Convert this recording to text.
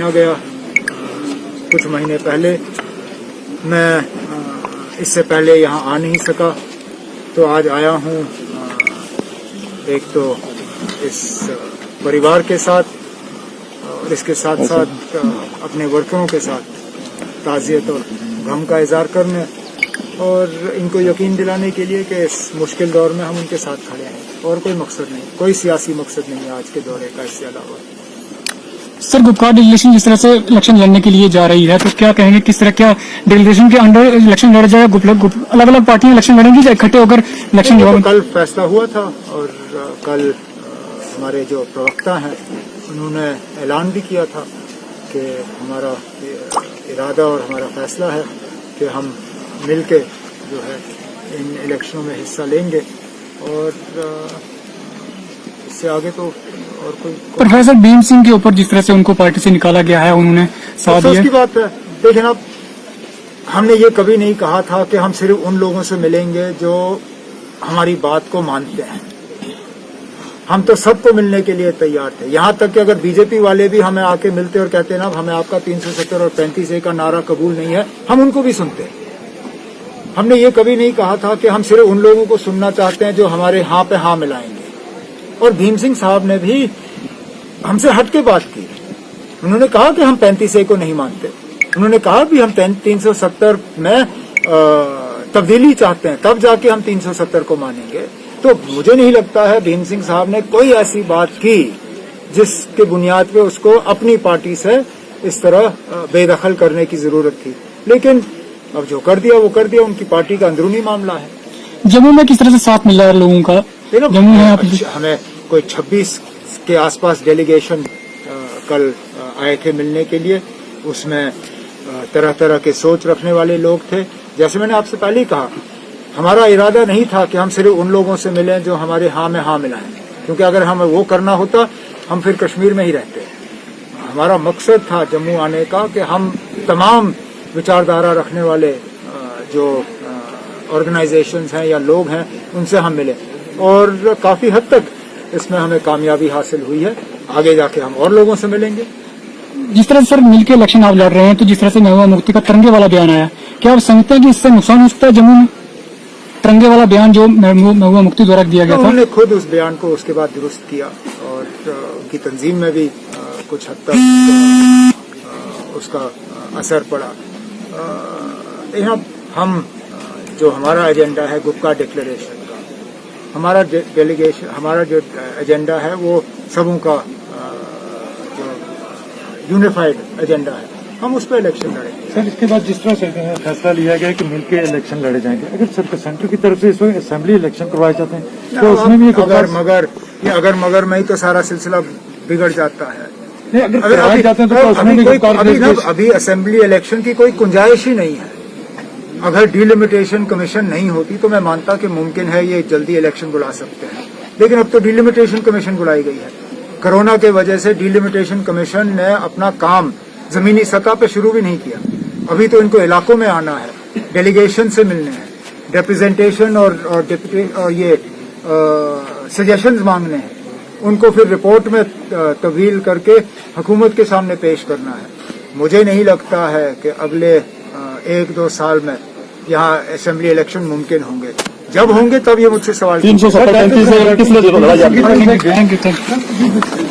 महीना गया, कुछ महीने पहले मैं इससे पहले यहाँ आ नहीं सका, तो आज आया हूँ एक तो इस परिवार के साथ और इसके साथ साथ अपने वर्करों के साथ ताज़ियत और गम का इज़हार करने और इनको यकीन दिलाने के लिए कि इस मुश्किल दौर में हम उनके साथ खड़े हैं। और कोई मकसद नहीं, कोई सियासी मकसद नहीं है आज के दौरे का इससे अलावा। सर, गुपकार डेलीगेशन जिस तरह से इलेक्शन लड़ने के लिए जा रही है, तो क्या कहेंगे, किस तरह क्या डेलीगेशन के अंडर इलेक्शन लड़ा जाएगा? अलग अलग पार्टियां इलेक्शन लड़ेंगी या इकट्ठे होकर इलेक्शन? तो कल फैसला हुआ था और कल हमारे जो प्रवक्ता हैं उन्होंने ऐलान भी किया था कि हमारा इरादा और हमारा फैसला है कि हम मिलके जो है इन इलेक्शनों में हिस्सा लेंगे और इससे आगे तो और कोई। प्रोफेसर भीम सिंह के ऊपर जिस तरह से उनको पार्टी से निकाला गया है, उन्होंने साथ दिया। की बात है, देखें अब हमने ये कभी नहीं कहा था कि हम सिर्फ उन लोगों से मिलेंगे जो हमारी बात को मानते हैं। हम तो सबको मिलने के लिए तैयार थे, यहाँ तक कि अगर बीजेपी वाले भी हमें आके मिलते और कहते ना हमें आपका 370 और 35A का नारा कबूल नहीं है, हम उनको भी सुनते। हमने ये कभी नहीं कहा था कि हम सिर्फ उन लोगों को सुनना चाहते हैं जो हमारे हाँ पे हाँ मिलाएंगे। और भीम सिंह साहब ने भी हमसे हट के बात की। उन्होंने कहा कि हम 35A को नहीं मानते, उन्होंने कहा भी हम 370 में तब्दीली चाहते हैं, तब जाके हम 370 को मानेंगे। तो मुझे नहीं लगता है भीम सिंह साहब ने कोई ऐसी बात की जिसके बुनियाद पे उसको अपनी पार्टी से इस तरह बेदखल करने की जरूरत थी। लेकिन अब जो कर दिया वो कर दिया, उनकी पार्टी का अंदरूनी मामला है। जम्मू में किस तरह से साथ मिल रहा है लोगों का? जम्मू में हमें कोई 26 के आसपास डेलीगेशन कल आए थे मिलने के लिए। उसमें तरह तरह के सोच रखने वाले लोग थे। जैसे मैंने आपसे पहले ही कहा, हमारा इरादा नहीं था कि हम सिर्फ उन लोगों से मिलें जो हमारे हाँ में हाँ मिलाएं, क्योंकि अगर हमें वो करना होता हम फिर कश्मीर में ही रहते। हमारा मकसद था जम्मू आने का कि हम तमाम विचारधारा रखने वाले जो ऑर्गेनाइजेशंस हैं या लोग हैं उनसे हम मिले और काफी हद तक इसमें हमें कामयाबी हासिल हुई है। आगे जाके हम और लोगों से मिलेंगे। जिस तरह सर मिलकर इलेक्शन आप लड़ रहे हैं, तो जिस तरह से महबूबा मुफ्ती का तिरंगे वाला बयान आया, क्या आप समझते हैं कि इससे नुकसान हो सकता है जम्मू में? तिरंगे वाला बयान जो महबूबा मुफ्ती द्वारा दिया गया था, उन्होंने खुद उस बयान को उसके बाद दुरुस्त किया और उनकी तंजीम में भी कुछ हद तक उसका असर पड़ा। हम जो हमारा एजेंडा है गुपकार डिक्लेरेशन का, हमारा डेलीगेशन, हमारा जो एजेंडा है वो सबों का जो यूनिफाइड एजेंडा है, हम उस पर इलेक्शन लड़ेंगे। सर, इसके बाद जिस तरह से फैसला लिया गया कि मिलकर इलेक्शन लड़े जाएंगे, अगर सर सेंटर की तरफ से इस वक्त असेंबली इलेक्शन करवाए जाते हैं तो उसमें भी अगर मगर में ही तो सारा सिलसिला बिगड़ जाता है। नहीं, अगर करवाए जाते हैं तो अभी असेंबली इलेक्शन की कोई गुंजाइश ही नहीं है। अगर डिलिमिटेशन कमीशन नहीं होती तो मैं मानता कि मुमकिन है ये जल्दी इलेक्शन बुला सकते हैं, लेकिन अब तो डिलिमिटेशन कमीशन बुलाई गई है। कोरोना के वजह से डिलिमिटेशन कमीशन ने अपना काम जमीनी सतह पे शुरू भी नहीं किया। अभी तो इनको इलाकों में आना है, डेलीगेशन से मिलने हैं, रिप्रेजेंटेशन और ये सजेशंस मांगने हैं, उनको फिर रिपोर्ट में तब्दील करके हुकूमत के सामने पेश करना है। मुझे नहीं लगता है कि अगले 1-2 साल में यहाँ असेंबली इलेक्शन मुमकिन होंगे। जब होंगे तब ये मुझसे सवाल 370 किस लिए लड़ा जाता है?